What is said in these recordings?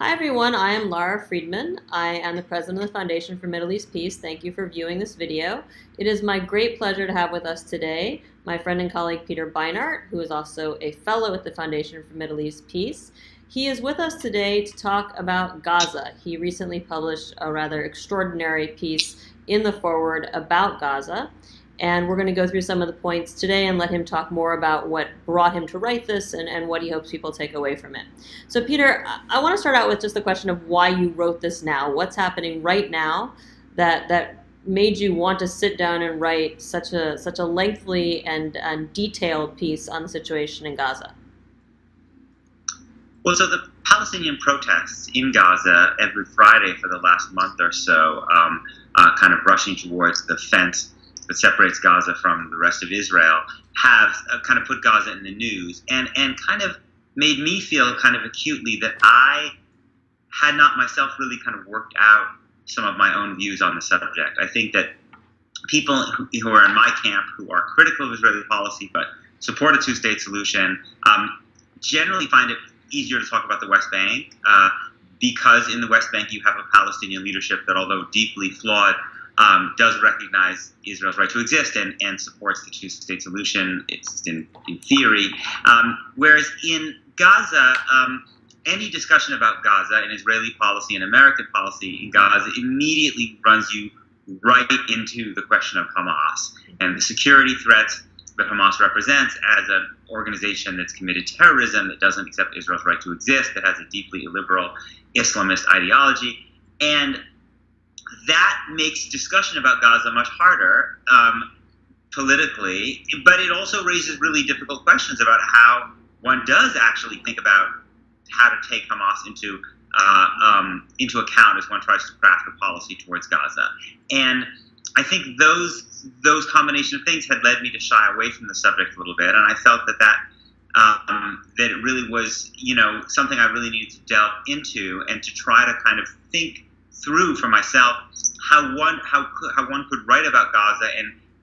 Hi everyone, I am Lara Friedman. I am the president of the Foundation for Middle East Peace. Thank you for viewing this video. It is my great pleasure to have with us today my friend and colleague Peter Beinart, who is also a fellow at the Foundation for Middle East Peace. He is with us today to talk about Gaza. He recently published a rather extraordinary piece in the foreword about Gaza. And we're going to go through some of the points today and let him talk more about what brought him to write this and what he hopes people take away from it. So Peter, I want to start out with just the question of why you wrote this now. What's happening right now that made you want to sit down and write such a lengthy and detailed piece on the situation in Gaza? Well, so the Palestinian protests in Gaza every Friday for the last month or so, kind of rushing towards the fence that separates Gaza from the rest of Israel, have kind of put Gaza in the news and kind of made me feel kind of acutely that I had not myself really kind of worked out some of my own views on the subject. I think that people who are in my camp, who are critical of Israeli policy but support a two-state solution, generally find it easier to talk about the West Bank because in the West Bank you have a Palestinian leadership that, although deeply flawed, does recognize Israel's right to exist and supports the two-state solution, it's in theory. Whereas in Gaza, any discussion about Gaza and Israeli policy and American policy in Gaza immediately runs you right into the question of Hamas and the security threats that Hamas represents as an organization that's committed terrorism, that doesn't accept Israel's right to exist, that has a deeply illiberal Islamist ideology. And that makes discussion about Gaza much harder politically, but it also raises really difficult questions about how one does actually think about how to take Hamas into account as one tries to craft a policy towards Gaza. And I think those combination of things had led me to shy away from the subject a little bit, and I felt that it really was, something I really needed to delve into and to try to kind of think through for myself how one could write about Gaza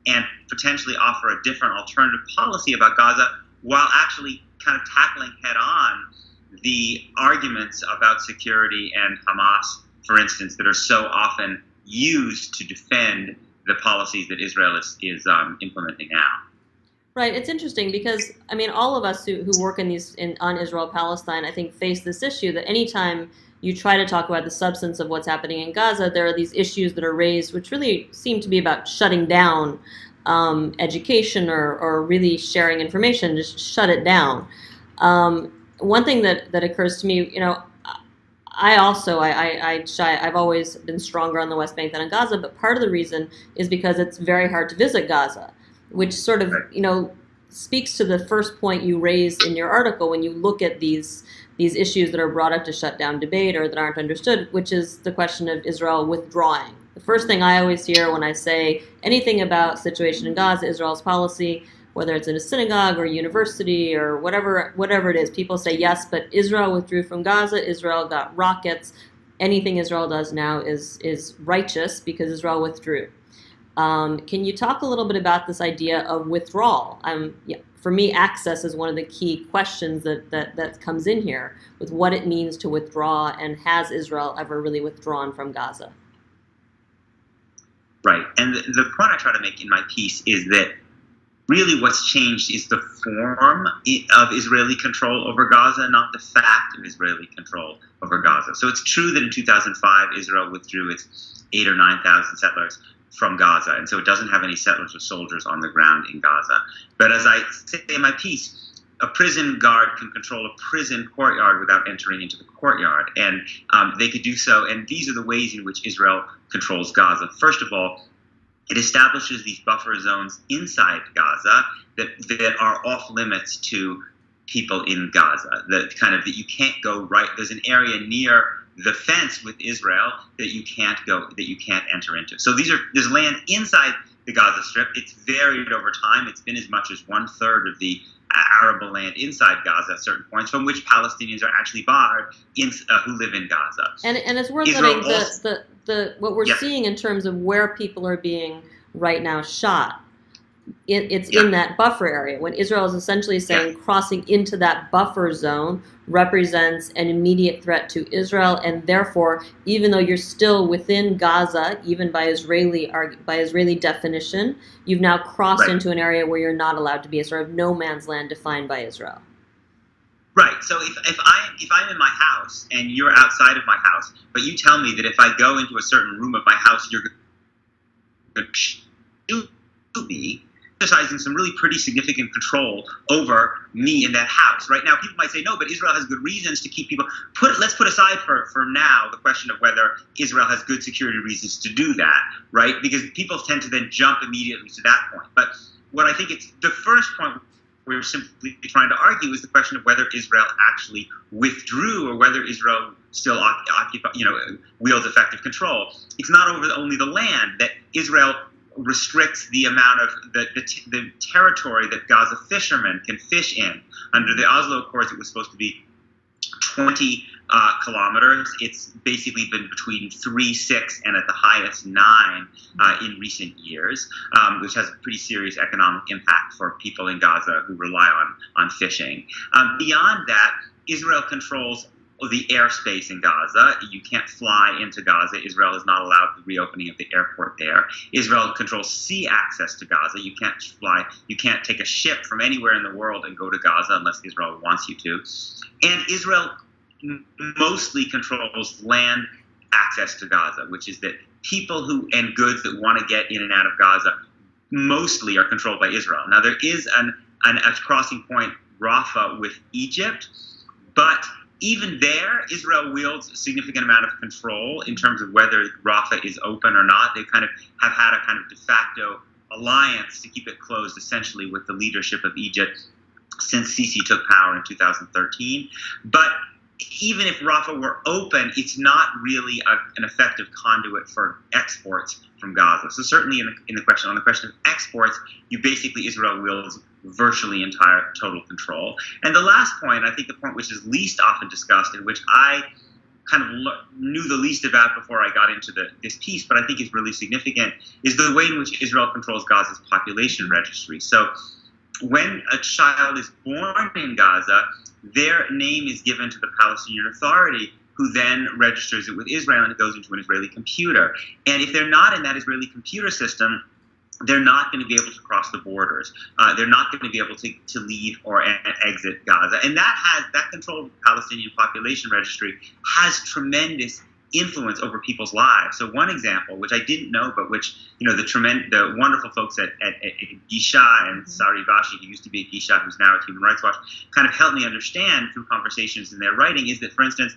and potentially offer a different alternative policy about Gaza while actually kind of tackling head on the arguments about security and Hamas, for instance, that are so often used to defend the policies that Israel is implementing now. Right. It's interesting because, I mean, all of us who work on Israel-Palestine, I think, face this issue that anytime you try to talk about the substance of what's happening in Gaza, there are these issues that are raised which really seem to be about shutting down education or really sharing information, just shut it down. One thing that occurs to me, I've always been stronger on the West Bank than on Gaza, but part of the reason is because it's very hard to visit Gaza, which sort of, speaks to the first point you raised in your article when you look at these issues that are brought up to shut down debate or that aren't understood, which is the question of Israel withdrawing. The first thing I always hear when I say anything about situation in Gaza, Israel's policy, whether it's in a synagogue or university or whatever it is, people say, yes, but Israel withdrew from Gaza, Israel got rockets, anything Israel does now is righteous because Israel withdrew. Can you talk a little bit about this idea of withdrawal? For me, access is one of the key questions that comes in here with what it means to withdraw, and has Israel ever really withdrawn from Gaza? Right. And the point I try to make in my piece is that really what's changed is the form of Israeli control over Gaza, not the fact of Israeli control over Gaza. So it's true that in 2005, Israel withdrew its 8,000 or 9,000 settlers from Gaza, and so it doesn't have any settlers or soldiers on the ground in Gaza. But as I say in my piece, a prison guard can control a prison courtyard without entering into the courtyard, and they could do so, and these are the ways in which Israel controls Gaza. First of all, it establishes these buffer zones inside Gaza that are off limits to people in Gaza, that you can't go right. There's an area near the fence with Israel that you can't enter into. So there's land inside the Gaza Strip. It's varied over time. It's been as much as 1/3 of the arable land inside Gaza at certain points, from which Palestinians are actually barred who live in Gaza. And it's worth noting what we're seeing in terms of where people are being right now shot. it's in that buffer area. When Israel is essentially saying crossing into that buffer zone represents an immediate threat to Israel, and therefore, even though you're still within Gaza, even by Israeli definition, you've now crossed into an area where you're not allowed to be, a sort of no man's land defined by Israel. Right. So if I'm in my house and you're outside of my house, but you tell me that if I go into a certain room of my house, you're going to shoot me, exercising some really pretty significant control over me in that house. Right now, people might say, no, but Israel has good reasons to keep people. Let's put aside for now the question of whether Israel has good security reasons to do that, right? Because people tend to then jump immediately to that point. But what I think it's the first point we're simply trying to argue is the question of whether Israel actually withdrew or whether Israel still wields effective control. It's not only the land that Israel restricts the amount of the territory that Gaza fishermen can fish in. Under the Oslo Accords, it was supposed to be 20 kilometers. It's basically been between 3, 6, and at the highest 9 in recent years, which has a pretty serious economic impact for people in Gaza who rely on fishing. Beyond that, Israel controls the airspace in Gaza. You can't fly into Gaza. Israel is not allowed the reopening of the airport there. Israel controls sea access to Gaza. You can't fly. You can't take a ship from anywhere in the world and go to Gaza unless Israel wants you to. And Israel mostly controls land access to Gaza, which is that people and goods that want to get in and out of Gaza mostly are controlled by Israel. Now, there is a crossing point, Rafah, with Egypt, but even there, Israel wields a significant amount of control in terms of whether Rafah is open or not. They kind of have had a kind of de facto alliance to keep it closed, essentially, with the leadership of Egypt since Sisi took power in 2013. But even if Rafah were open, it's not really an effective conduit for exports from Gaza. So certainly on the question of exports, Israel wields virtually entire total control. And the last point, I think the point which is least often discussed and which I kind of knew the least about before I got into this piece, but I think is really significant, is the way in which Israel controls Gaza's population registry. So when a child is born in Gaza, their name is given to the Palestinian Authority, who then registers it with Israel, and it goes into an Israeli computer. And if they're not in that Israeli computer system, they're not going to be able to cross the borders. They're not going to be able to leave or exit Gaza. And that control of the Palestinian population registry has tremendous influence over people's lives. So one example, which I didn't know, but which, the wonderful folks at Gisha and Sari Vashi, who used to be at Gisha, who's now at Human Rights Watch, kind of helped me understand through conversations in their writing, is that, for instance,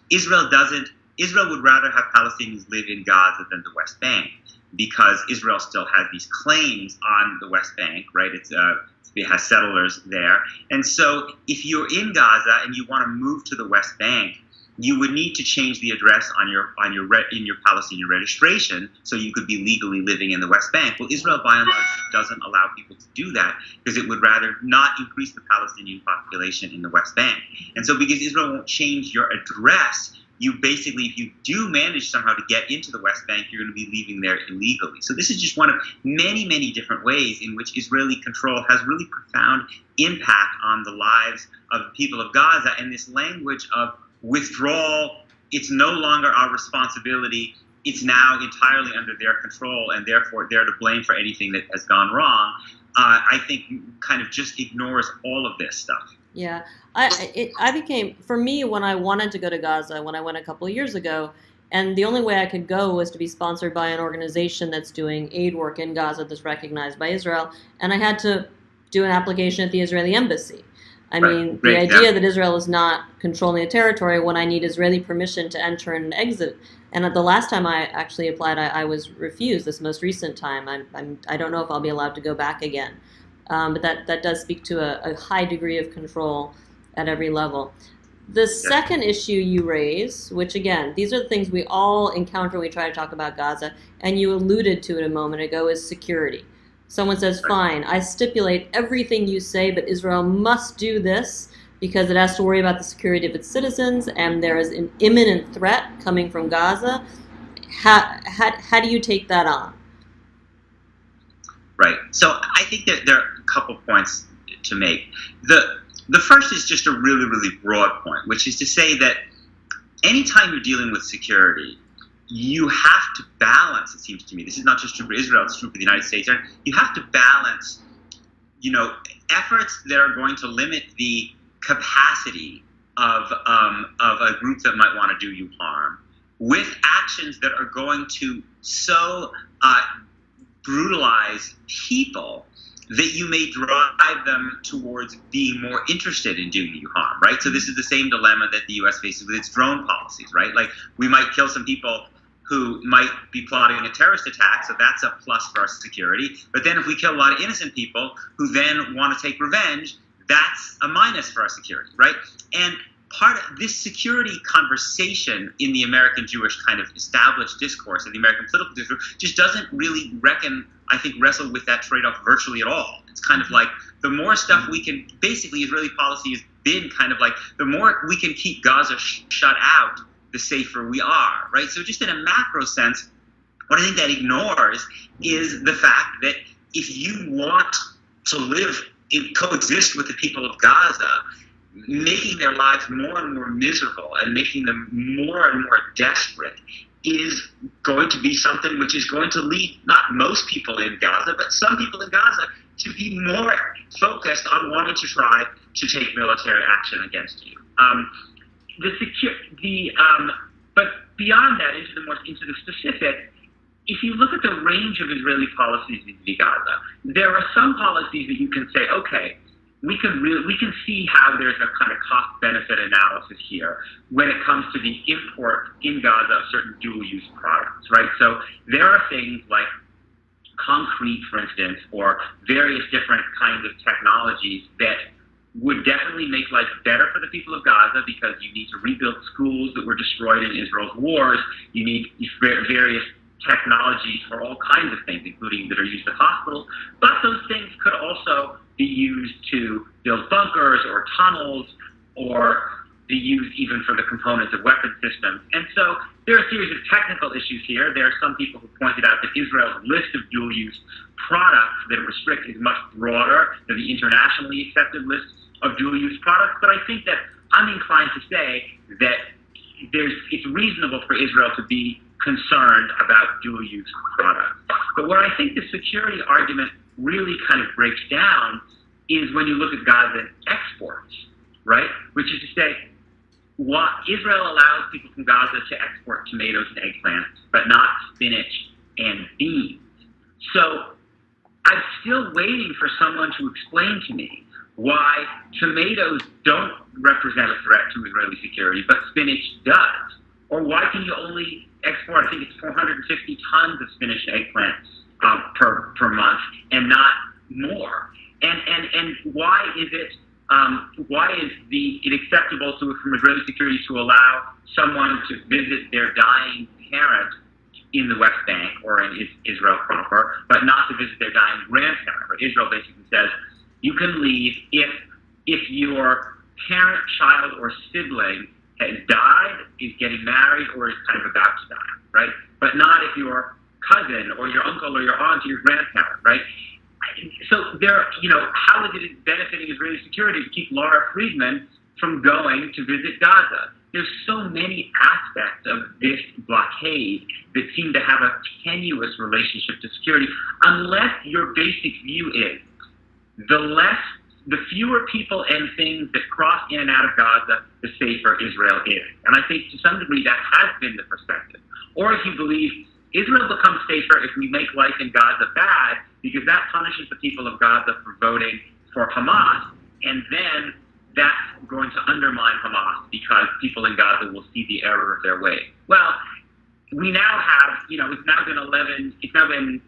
Israel would rather have Palestinians live in Gaza than the West Bank, because Israel still has these claims on the West Bank, right? It has settlers there. And so if you're in Gaza and you want to move to the West Bank, you would need to change the address in your Palestinian registration so you could be legally living in the West Bank. Well, Israel, by and large, doesn't allow people to do that because it would rather not increase the Palestinian population in the West Bank. And so because Israel won't change your address, if you do manage somehow to get into the West Bank, you're going to be leaving there illegally. So this is just one of many, many different ways in which Israeli control has really profound impact on the lives of the people of Gaza. And this language of withdrawal, it's no longer our responsibility. It's now entirely under their control, and therefore they're to blame for anything that has gone wrong. I think kind of just ignores all of this stuff. Yeah, for me, when I wanted to go to Gaza, when I went a couple of years ago, and the only way I could go was to be sponsored by an organization that's doing aid work in Gaza that's recognized by Israel, and I had to do an application at the Israeli embassy. I mean, the idea that Israel is not controlling the territory when I need Israeli permission to enter and exit. And the last time I actually applied, I was refused. This most recent time, I don't know if I'll be allowed to go back again. But that does speak to a high degree of control at every level. The second issue you raise, which again, these are the things we all encounter when we try to talk about Gaza, and you alluded to it a moment ago, is security. Someone says, fine, I stipulate everything you say, but Israel must do this because it has to worry about the security of its citizens, and there is an imminent threat coming from Gaza. How do you take that on? right? So I think that there are a couple points to make. The first is just a really, really broad point, which is to say that anytime you're dealing with security, you have to balance, it seems to me, this is not just true for Israel, it's true for the United States, you have to balance, efforts that are going to limit the capacity of a group that might want to do you harm with actions that are going to so brutalize people that you may drive them towards being more interested in doing you harm, right? So this is the same dilemma that the U.S. faces with its drone policies, right? Like, we might kill some people who might be plotting a terrorist attack, so that's a plus for our security. But then if we kill a lot of innocent people who then want to take revenge, that's a minus for our security, right? And part of this security conversation in the American Jewish kind of established discourse, and the American political discourse, just doesn't really wrestle with that trade-off virtually at all. It's kind of like, the more stuff we can, basically Israeli policy has been kind of like, the more we can keep Gaza shut out, the safer we are, right? So just in a macro sense, what I think that ignores is the fact that if you want to coexist with the people of Gaza, making their lives more and more miserable and making them more and more desperate is going to be something which is going to lead not most people in Gaza, but some people in Gaza to be more focused on wanting to try to take military action against you. But beyond that, into the specific, if you look at the range of Israeli policies in Gaza, there are some policies that you can say, okay, we can see how there's a kind of cost-benefit analysis here when it comes to the import in Gaza of certain dual-use products, right? So there are things like concrete, for instance, or various different kinds of technologies that would definitely make life better for the people of Gaza, because you need to rebuild schools that were destroyed in Israel's wars. You need various technologies for all kinds of things, including that are used at hospitals. But those things could also be used to build bunkers or tunnels, or be used even for the components of weapon systems. And so there are a series of technical issues here. There are some people who pointed out that Israel's list of dual-use products that it restricts is much broader than the internationally accepted list of dual-use products. But I think that I'm inclined to say that it's reasonable for Israel to be concerned about dual-use products. But where I think the security argument really kind of breaks down is when you look at Gaza exports, right? Which is to say, Israel allows people from Gaza to export tomatoes and eggplants, but not spinach and beans. So I'm still waiting for someone to explain to me why tomatoes don't represent a threat to Israeli security, but spinach does. Or why can you only export, I think it's 450 tons of spinach and eggplants per month, and not more? And why is it acceptable from Israeli security to allow someone to visit their dying parent in the West Bank or in Israel proper, but not to visit their dying grandparent? Or Israel basically says you can leave if your parent, child, or sibling has died, is getting married, or is kind of about to die, right? But not if your cousin or your uncle or your aunt or your grandparent, right? So how is it benefiting Israeli security to keep Lara Friedman from going to visit Gaza? There's so many aspects of this blockade that seem to have a tenuous relationship to security, unless your basic view is the fewer people and things that cross in and out of Gaza, the safer Israel is. And I think to some degree that has been the perspective. Or if you believe Israel becomes safer if we make life in Gaza bad, because that punishes the people of Gaza for voting for Hamas, and then that's going to undermine Hamas because people in Gaza will see the error of their way. Well, we now have, it's now been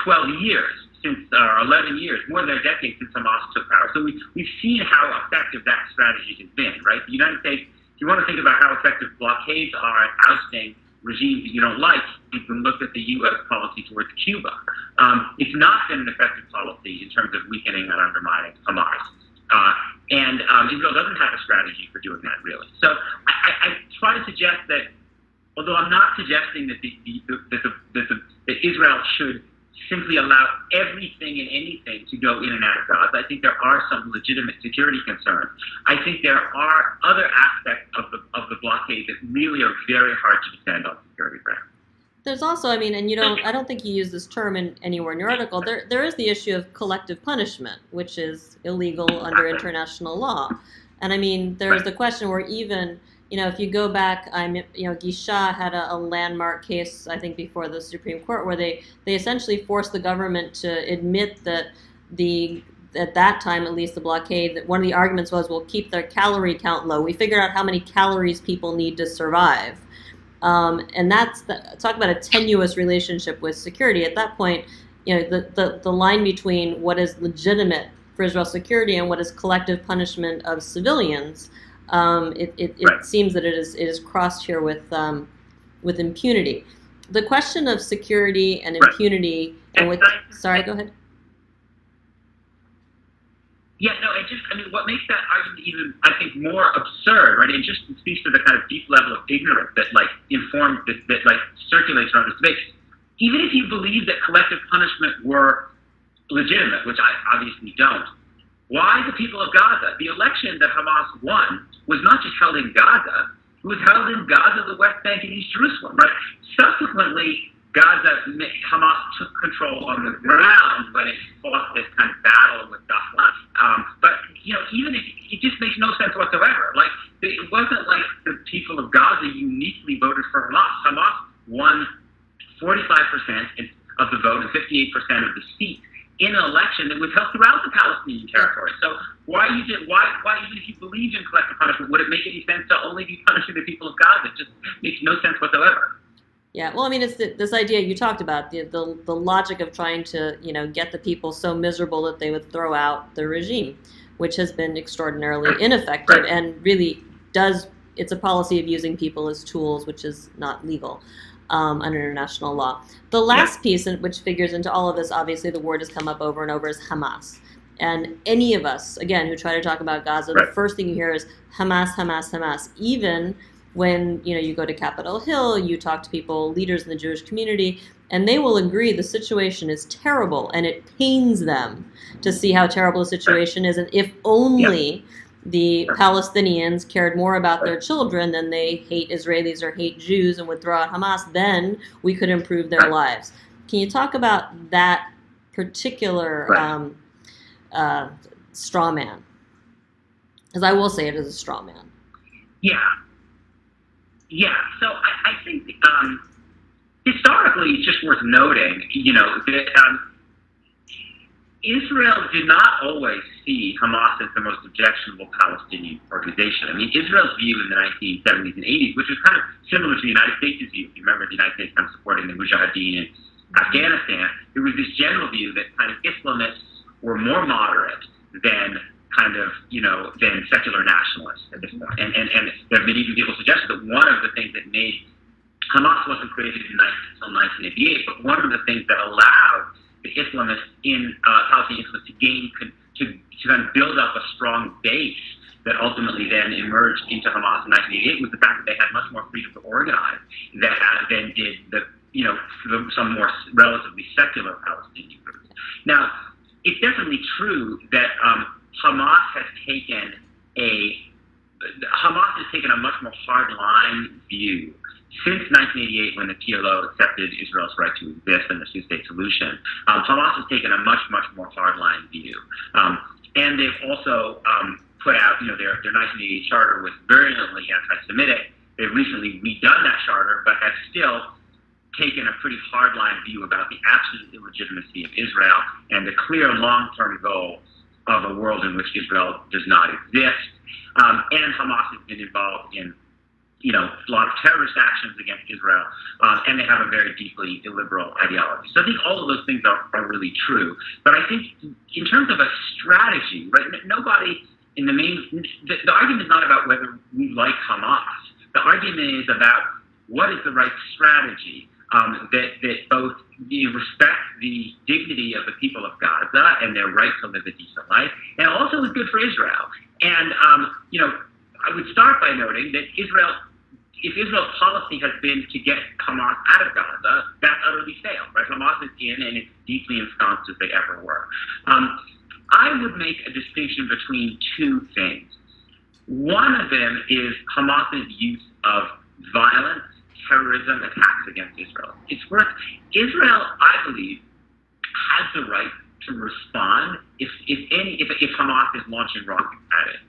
12 years since, 11 years, more than a decade since Hamas took power. So we've seen how effective that strategy has been, right? The United States, if you want to think about how effective blockades are at ousting regimes that you don't like, you can look at the U.S. policy towards Cuba. It's not been an effective policy in terms of weakening and undermining Hamas. And Israel doesn't have a strategy for doing that, really. So I try to suggest that, although I'm not suggesting that that Israel should simply allow everything and anything to go in and out of Gaza. I think there are some legitimate security concerns. I think there are other aspects of the blockade that really are very hard to defend on security grounds. There's also, I mean, and I don't think you use this term anywhere in your article. There is the issue of collective punishment, which is illegal under international law. And I mean, there's the question where even, if you go back, Gisha had a landmark case, I think, before the Supreme Court, where they essentially forced the government to admit that at that time, at least the blockade, that one of the arguments was, we'll keep their calorie count low. We figured out how many calories people need to survive. And talk about a tenuous relationship with security. At that point, the line between what is legitimate for Israel's security and what is collective punishment of civilians, it seems that it is crossed here with impunity. The question of security and impunity, sorry, go ahead. Yeah, no, what makes that argument even, I think, more absurd, right? It just speaks to the kind of deep level of ignorance that, that circulates around this debate. Even if you believe that collective punishment were legitimate, which I obviously don't, why the people of Gaza? The election that Hamas won was not just held in Gaza, it was held in Gaza, the West Bank, and East Jerusalem, right? Subsequently, Hamas took control on the ground when it fought this kind of battle with Gaza. But even if it just makes no sense whatsoever. Like, it wasn't like the people of Gaza uniquely voted for Hamas. Hamas won 45% of the vote and 58% of the seats in an election that was held throughout the Palestinian territory. So why even if you believe in collective punishment, would it make any sense to only be punishing the people of Gaza? It just makes no sense whatsoever. Yeah, well, I mean, it's this idea you talked about, the logic of trying to, get the people so miserable that they would throw out the regime, which has been extraordinarily ineffective and really it's a policy of using people as tools, which is not legal under international law. The last piece, which figures into all of this, obviously the word has come up over and over, is Hamas. And any of us, again, who try to talk about Gaza, the first thing you hear is Hamas, Hamas, Hamas. Even when you go to Capitol Hill, you talk to people, leaders in the Jewish community, and they will agree the situation is terrible, and it pains them to see how terrible the situation is. And if only the Palestinians cared more about their children than they hate Israelis or hate Jews and would throw out Hamas, then we could improve their lives. Can you talk about that particular straw man? Because I will say it is a straw man. Yeah, so I think historically it's just worth noting, that Israel did not always see Hamas as the most objectionable Palestinian organization. I mean, Israel's view in the 1970s and 80s, which was kind of similar to the United States' view, if you remember the United States kind of supporting the Mujahideen in Afghanistan, there was this general view that kind of Islamists were more moderate than than secular nationalists at this point. And there have been even people suggested that one of the things that made Hamas wasn't created until 1988, but one of the things that allowed the Islamists in Palestinian Islamists to kind of build up a strong base that ultimately then emerged into Hamas in 1988 was the fact that they had much more freedom to organize than did some more relatively secular Palestinian groups. Now, it's definitely true that Hamas has taken a much more hardline view since 1988, when the PLO accepted Israel's right to exist and the two-state solution. Hamas has taken a much more hardline view, and they've also put out, their 1988 charter was virulently anti-Semitic. They've recently redone that charter, but have still taken a pretty hardline view about the absolute illegitimacy of Israel and the clear long-term goal of a world in which Israel does not exist. And Hamas has been involved in, a lot of terrorist actions against Israel, and they have a very deeply illiberal ideology. So I think all of those things are really true. But I think in terms of a strategy, right, nobody in the argument is not about whether we like Hamas. The argument is about what is the right strategy that both respects the dignity of the people of Gaza and their right to live a decent life, and also is good for Israel. And, I would start by noting that Israel if Israel's policy has been to get Hamas out of Gaza, that's utterly failed, right? Hamas is in, and it's deeply ensconced as they ever were. I would make a distinction between two things. One of them is Hamas's use of violence, terrorism, attacks against Israel. Israel, I believe, has the right to respond if Hamas is launching rockets at it.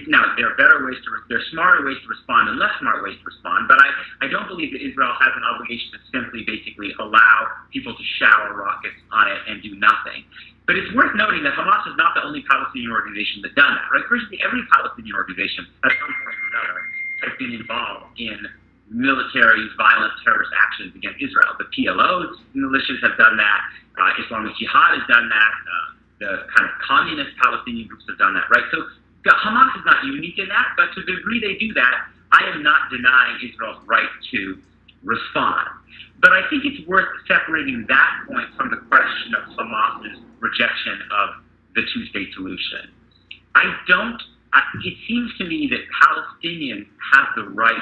Now there are smarter ways to respond and less smart ways to respond, but I don't believe that Israel has an obligation to simply basically allow people to shower rockets on it and do nothing. But it's worth noting that Hamas is not the only Palestinian organization that's done that, right? Virtually every Palestinian organization at some point or another has been involved in military, violent, terrorist actions against Israel. The PLO's militias have done that. Islamic Jihad has done that. The kind of communist Palestinian groups have done that, right? So Hamas is not unique in that, but to the degree they do that, I am not denying Israel's right to respond. But I think it's worth separating that point from the question of Hamas's rejection of the two-state solution. It seems to me that Palestinians have the right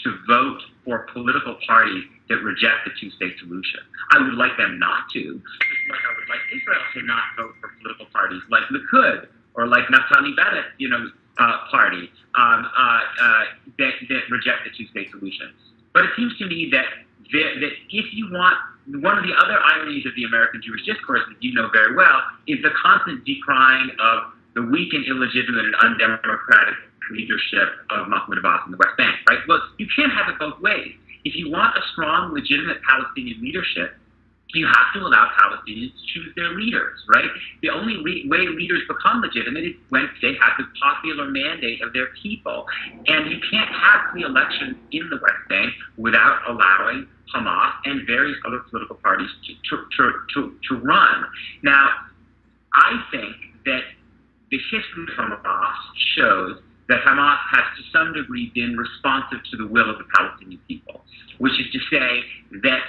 to vote for political parties that reject the two-state solution. I would like them not to, just like I would like Israel to not vote for political parties like Likud or like Naftali Bennett's, party that reject the two-state solution. But it seems to me that if you want, one of the other ironies of the American Jewish discourse, that you know very well, is the constant decrying of the weak and illegitimate and undemocratic leadership of Mahmoud Abbas in the West Bank, right? Well, you can't have it both ways. If you want a strong, legitimate Palestinian leadership, you have to allow Palestinians to choose their leaders, right? The only way leaders become legitimate is when they have the popular mandate of their people. And you can't have free elections in the West Bank without allowing Hamas and various other political parties to run. Now, I think that the history of Hamas shows that Hamas has to some degree been responsive to the will of the Palestinian people, which is to say that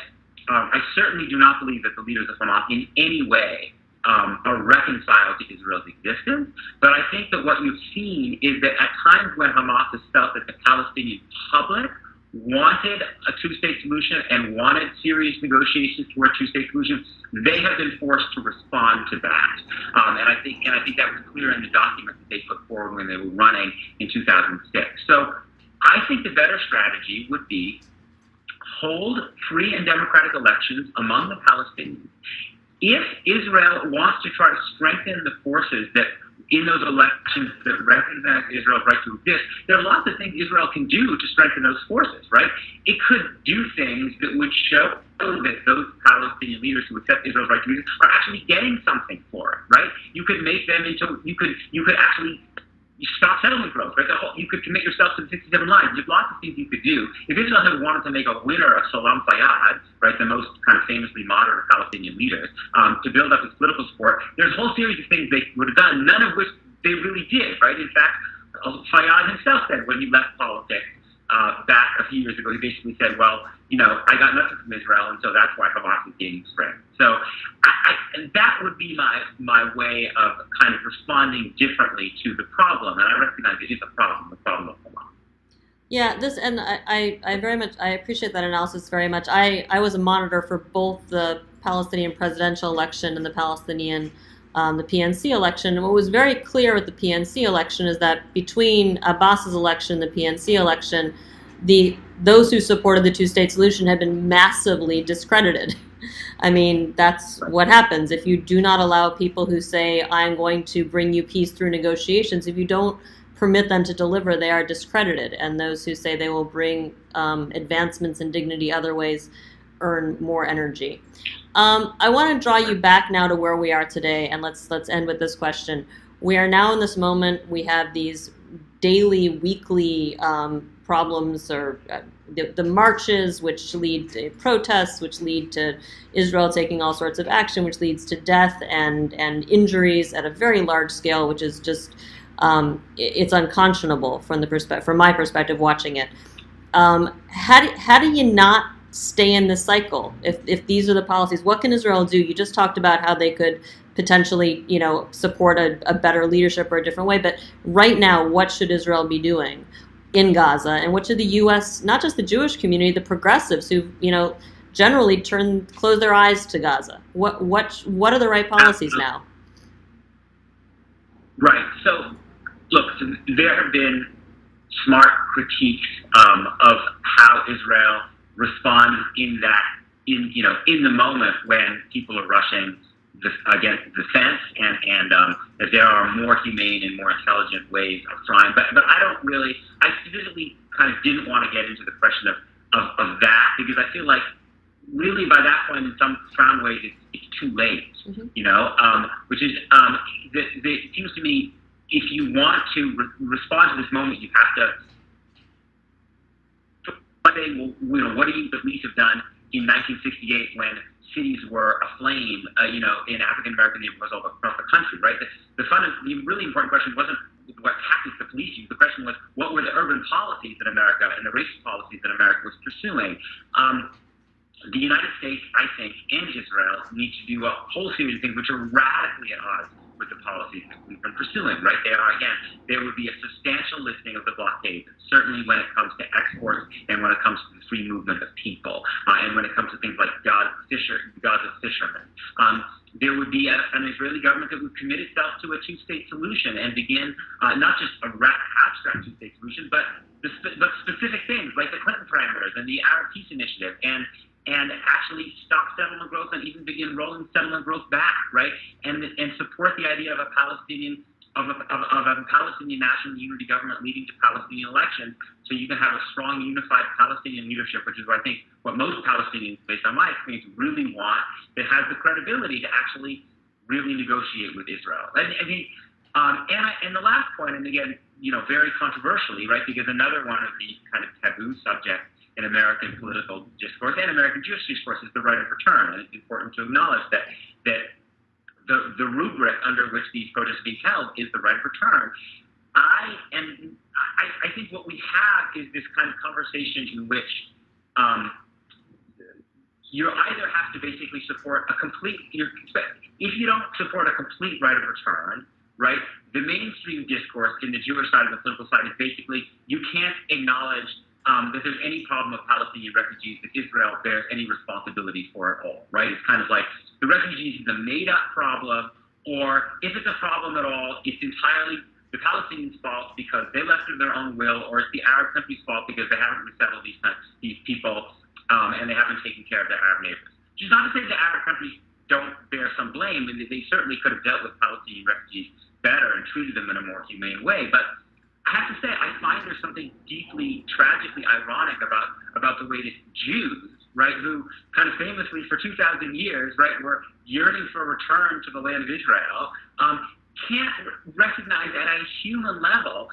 I certainly do not believe that the leaders of Hamas in any way are reconciled to Israel's existence, but I think that what you've seen is that at times when Hamas has felt that the Palestinian public wanted a two-state solution and wanted serious negotiations toward a two-state solution, they have been forced to respond to that. And I think that was clear in the document that they put forward when they were running in 2006. So I think the better strategy would be hold free and democratic elections among the Palestinians. If Israel wants to try to strengthen the forces that in those elections that recognize Israel's right to exist, there are lots of things Israel can do to strengthen those forces, right? It could do things that would show that those Palestinian leaders who accept Israel's right to exist are actually getting something for it, right? You could make them into, you could actually stop settlement growth, right? You could commit yourself to the 67 lines. There's lots of things you could do. If Israel had wanted to make a winner of Salam Fayyad, right, the most kind of famously moderate Palestinian leaders, to build up its political support, there's a whole series of things they would have done, none of which they really did, right? In fact, Fayyad himself said when he left politics back a few years ago, he basically said, well, I got nothing from Israel, and so that's why Hamas is gaining strength. So and that would be my way of kind of responding differently to the problem, and I recognize it is a problem, the problem of Hamas. Yeah, I very much, I appreciate that analysis very much. I was a monitor for both the Palestinian presidential election and the Palestinian, the PNC election. And what was very clear with the PNC election is that between Abbas's election and the PNC election, those who supported the two-state solution had been massively discredited. I mean, that's what happens. If you do not allow people who say, I'm going to bring you peace through negotiations, if you don't permit them to deliver, they are discredited. And those who say they will bring advancements in dignity other ways earn more energy. I want to draw you back now to where we are today, and let's end with this question. We are now in this moment, we have these daily, weekly problems, or the marches, which lead to protests, which lead to Israel taking all sorts of action, which leads to death and injuries at a very large scale, which is just it's unconscionable from my perspective watching it. How do you not stay in this cycle if these are the policies? What can Israel do? You just talked about how they could potentially support a better leadership or a different way, but right now, what should Israel be doing? in Gaza, and which of the U.S., not just the Jewish community, the progressives who, generally close their eyes to Gaza? What are the right policies now? Right. So, look, there have been smart critiques of how Israel responds in the moment when people are rushing against the fence, and that there are more humane and more intelligent ways of trying. But I specifically kind of didn't want to get into the question of that, because I feel like really by that point in some profound ways it's too late, which is it seems to me, if you want to respond to this moment, you have to say, well, what do you at least have done in 1968 when cities were aflame, in African American neighborhoods all across the country, right? The really important question wasn't what tactics the police used. The question was, what were the urban policies that America and the racist policies that America was pursuing? The United States, I think, and Israel need to do a whole series of things which are radically at odds with the policies that we've been pursuing, right? There would be a substantial lifting of the blockade, certainly when it comes to exports and when it comes to the free movement of people, and when it comes to things like Gaza fishermen. There would be an Israeli government that would commit itself to a two-state solution and begin not just a abstract two-state solution, but specific things like the Clinton parameters and the Arab Peace Initiative, and actually stop settlement growth and even begin rolling settlement growth back, right? And support the idea of a Palestinian national unity government leading to Palestinian elections, so you can have a strong, unified Palestinian leadership, which is what most Palestinians, based on my experience, really want, that has the credibility to actually really negotiate with Israel. And the last point, and again, very controversially, right? Because another one of the kind of taboo subjects in American political discourse and American Jewish discourse is the right of return. And it's important to acknowledge that the rubric under which these protests are being held is the right of return. I think what we have is this kind of conversation in which you either have to basically support if you don't support a complete right of return, right, the mainstream discourse in the Jewish side of the political side is basically you can't acknowledge that there's any problem of Palestinian refugees that Israel bears any responsibility for at all, right? It's kind of like the refugees is a made-up problem, or if it's a problem at all, it's entirely the Palestinians' fault because they left of their own will, or it's the Arab country's fault because they haven't resettled these people and they haven't taken care of their Arab neighbors. Which is not to say the Arab countries don't bear some blame, and they certainly could have dealt with Palestinian refugees better and treated them in a more humane way, but I have to say, I find there's something deeply, tragically ironic about the way that Jews, right, who kind of famously for 2,000 years, right, were yearning for a return to the land of Israel, can't recognize at a human level,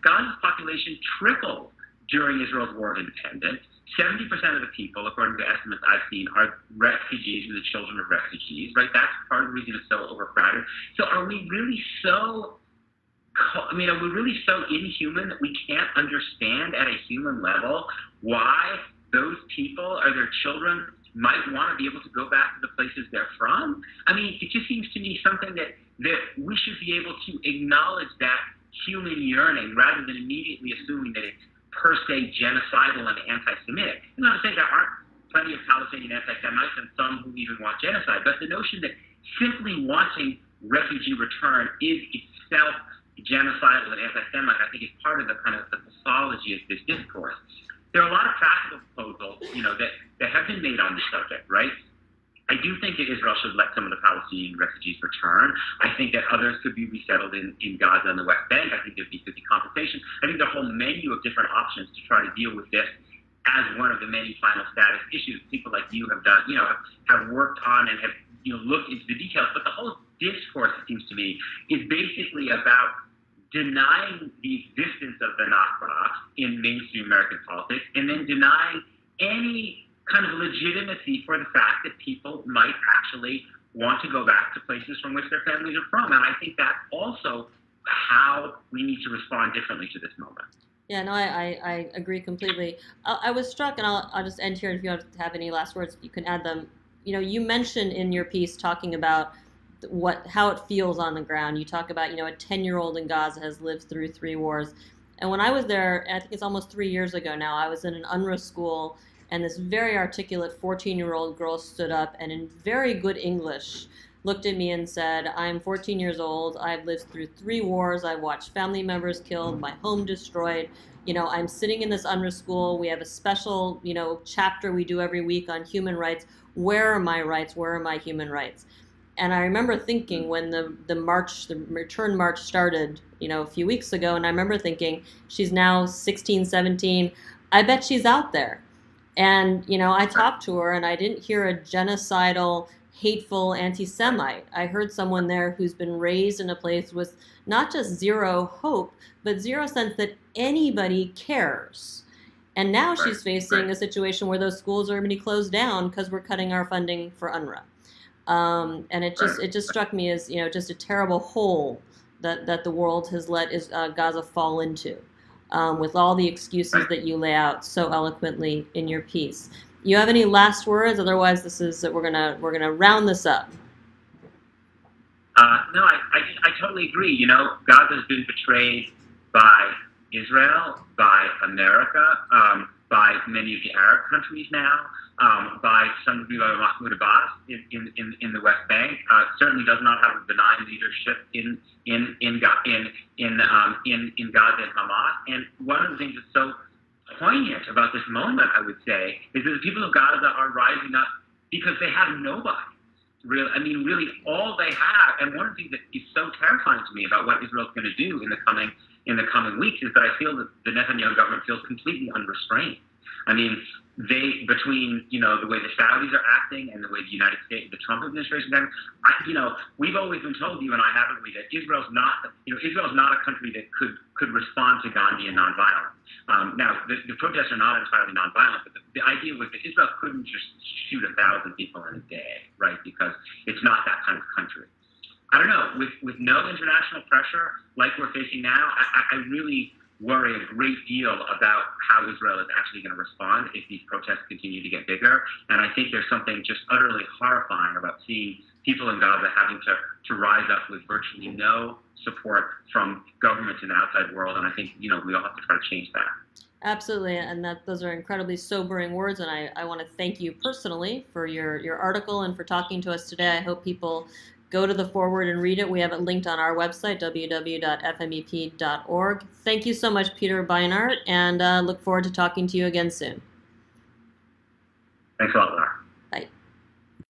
Gaza's population tripled during Israel's War of Independence. 70% of the people, according to estimates I've seen, are refugees and the children of refugees, right? That's part of the reason it's so overcrowded. So are we really so inhuman that we can't understand at a human level why those people or their children might want to be able to go back to the places they're from? It just seems to me something that we should be able to acknowledge that human yearning rather than immediately assuming that it's per se genocidal and anti-Semitic. I'm not saying there aren't plenty of Palestinian anti-Semites and some who even want genocide, but the notion that simply wanting refugee return is itself genocidal and anti-Semite, I think, is part of the kind of the pathology of this discourse. There are a lot of practical proposals, that have been made on this subject, right? I do think that Israel should let some of the Palestinian refugees return. I think that others could be resettled in Gaza and the West Bank. I think there could be compensation. I think the whole menu of different options to try to deal with this as one of the many final status issues people like you have done, have worked on and have looked into the details. But the whole discourse, it seems to me, is basically about denying the existence of the Nakba in mainstream American politics, and then denying any kind of legitimacy for the fact that people might actually want to go back to places from which their families are from. And I think that's also how we need to respond differently to this moment. Yeah, no, I agree completely. I was struck, and I'll just end here, and if you have any last words, you can add them. You mentioned in your piece talking about how it feels on the ground. You talk about, a 10-year-old in Gaza has lived through 3 wars. And when I was there, I think it's almost 3 years ago now, I was in an UNRWA school, and this very articulate 14-year-old girl stood up and in very good English looked at me and said, I'm 14 years old. I've lived through 3 wars. I've watched family members killed, my home destroyed. I'm sitting in this UNRWA school. We have a special, chapter we do every week on human rights. Where are my rights? Where are my human rights? And I remember thinking when the return march started, a few weeks ago, and I remember thinking, she's now 16, 17. I bet she's out there. And, I talked to her and I didn't hear a genocidal, hateful anti-Semite. I heard someone there who's been raised in a place with not just zero hope, but zero sense that anybody cares. And now she's facing a situation where those schools are going to be closed down because we're cutting our funding for UNRWA. And it just struck me as, just a terrible hole that the world has let Gaza fall into, with all the excuses that you lay out so eloquently in your piece. You have any last words? Otherwise, we're gonna round this up. No, I totally agree. Gaza has been betrayed by Israel, by America, by many of the Arab countries now, by some degree by Mahmoud Abbas in the West Bank. Certainly does not have a benign leadership in Gaza and Hamas. And one of the things that's so poignant about this moment, I would say, is that the people of Gaza are rising up because they have nobody. Really, all they have, and one of the things that is so terrifying to me about what Israel's going to do in the coming weeks is that I feel that the Netanyahu government feels completely unrestrained. Between the way the Saudis are acting and the way the United States, the Trump administration is acting, we've always been told, you and I, haven't we, that Israel's not a country that could respond to Gandhian nonviolence. Now, the protests are not entirely nonviolent, but the idea was that Israel couldn't just shoot 1,000 people in a day, right? Because it's not that kind of country. I don't know. With no international pressure like we're facing now, I really worry a great deal about how Israel is actually going to respond if these protests continue to get bigger. And I think there's something just utterly horrifying about seeing people in Gaza having to rise up with virtually no support from governments in the outside world. And I think, we all have to try to change that. Absolutely, and those are incredibly sobering words, and I want to thank you personally for your article and for talking to us today. I hope people go to the forward and read it. We have it linked on our website, www.fmep.org. Thank you so much, Peter Beinart, and look forward to talking to you again soon. Thanks a lot, Lara.